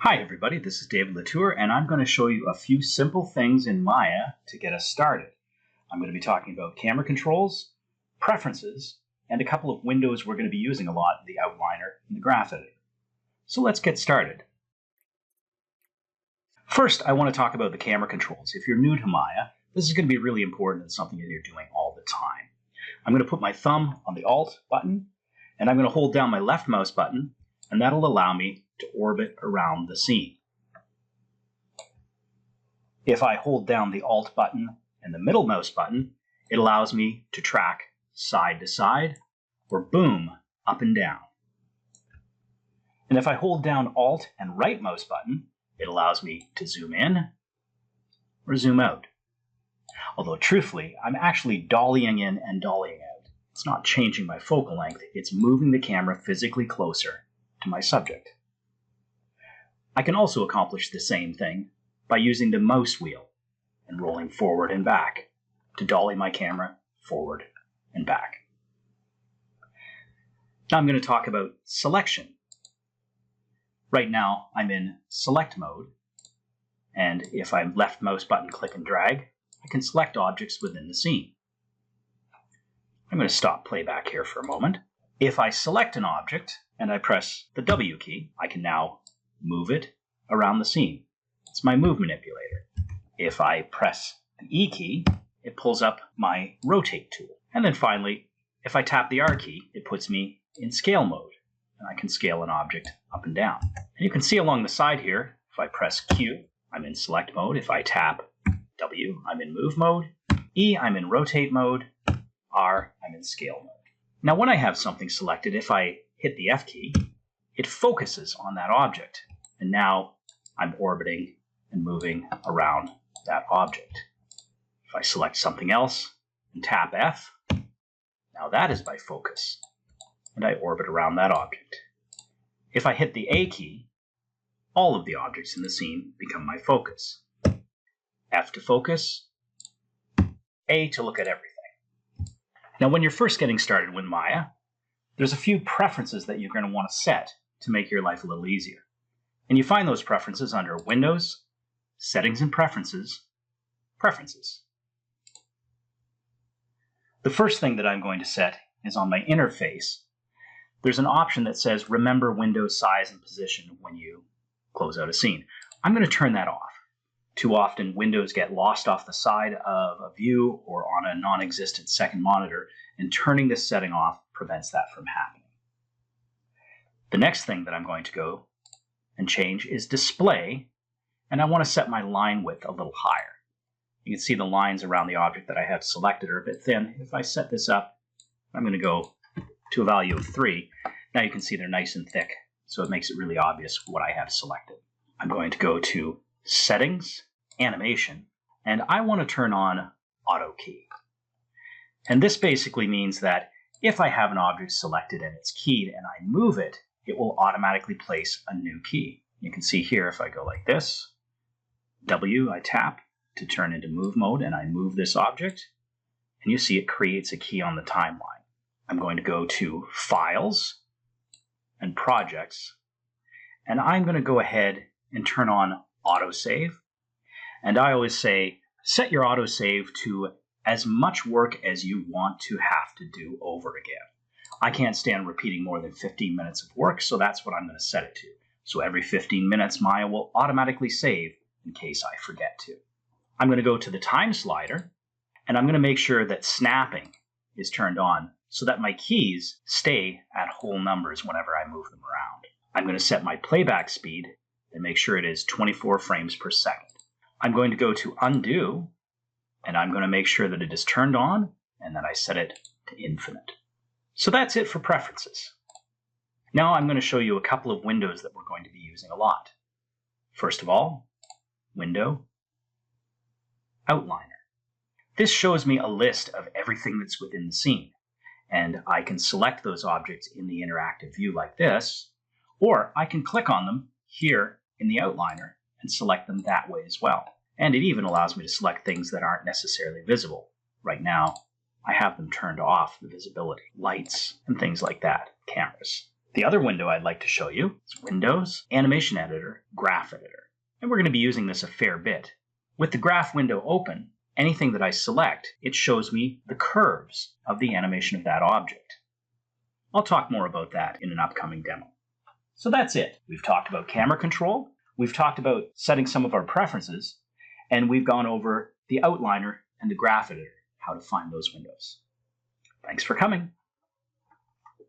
Hi everybody, this is David Latour and I'm going to show you a few simple things in Maya to get us started. I'm going to be talking about camera controls, preferences, and a couple of windows we're going to be using a lot, the outliner and the graph editor. So let's get started. First, I want to talk about the camera controls. If you're new to Maya, this is going to be really important and something that you're doing all the time. I'm going to put my thumb on the Alt button and I'm going to hold down my left mouse button, and that'll allow me to orbit around the scene. If I hold down the Alt button and the middle mouse button, it allows me to track side to side or boom, up and down. And if I hold down Alt and right mouse button, it allows me to zoom in or zoom out. Although truthfully, I'm actually dollying in and dollying out. It's not changing my focal length, it's moving the camera physically closer to my subject. I can also accomplish the same thing by using the mouse wheel and rolling forward and back to dolly my camera forward and back. Now I'm going to talk about selection. Right now I'm in select mode, and if I left mouse button click and drag, I can select objects within the scene. I'm going to stop playback here for a moment. If I select an object and I press the W key, I can now move it around the scene. It's my move manipulator. If I press the E key, it pulls up my rotate tool. And then finally, if I tap the R key, it puts me in scale mode, and I can scale an object up and down. And you can see along the side here, if I press Q, I'm in select mode. If I tap W, I'm in move mode. E, I'm in rotate mode. R, I'm in scale mode. Now when I have something selected, if I hit the F key, it focuses on that object. And now I'm orbiting and moving around that object. If I select something else and tap F, now that is my focus, and I orbit around that object. If I hit the A key, all of the objects in the scene become my focus. F to focus, A to look at everything. Now when you're first getting started with Maya, there's a few preferences that you're going to want to set to make your life a little easier. And you find those preferences under Windows, Settings and Preferences, Preferences. The first thing that I'm going to set is on my interface. There's an option that says Remember window size and position when you close out a scene. I'm going to turn that off. Too often windows get lost off the side of a view or on a non-existent second monitor, and turning this setting off prevents that from happening. The next thing that I'm going to go and change is display, and I want to set my line width a little higher. You can see the lines around the object that I have selected are a bit thin. If I set this up, I'm going to go to a value of 3. Now you can see they're nice and thick, so it makes it really obvious what I have selected. I'm going to go to Settings, Animation, and I want to turn on Auto Key. And this basically means that if I have an object selected and it's keyed and I move it, it will automatically place a new key. You can see here if I go like this, W I tap to turn into move mode and I move this object, and you see it creates a key on the timeline. I'm going to go to Files and Projects, and I'm going to go ahead and turn on Autosave. And I always say, set your autosave to as much work as you want to have to do over again. I can't stand repeating more than 15 minutes of work, so that's what I'm going to set it to. So every 15 minutes, Maya will automatically save in case I forget to. I'm going to go to the time slider, and I'm going to make sure that snapping is turned on so that my keys stay at whole numbers whenever I move them around. I'm going to set my playback speed and make sure it is 24 frames per second. I'm going to go to undo, and I'm going to make sure that it is turned on and that I set it to infinite. So that's it for preferences. Now I'm going to show you a couple of windows that we're going to be using a lot. First of all, Window, Outliner. This shows me a list of everything that's within the scene, and I can select those objects in the interactive view like this, or I can click on them here in the outliner and select them that way as well. And it even allows me to select things that aren't necessarily visible. Right now, I have them turned off, the visibility, lights, and things like that, cameras. The other window I'd like to show you is Windows, Animation Editor, Graph Editor. And we're going to be using this a fair bit. With the graph window open, anything that I select, it shows me the curves of the animation of that object. I'll talk more about that in an upcoming demo. So that's it. We've talked about camera control, we've talked about setting some of our preferences, and we've gone over the outliner and the graph editor, how to find those windows. Thanks for coming.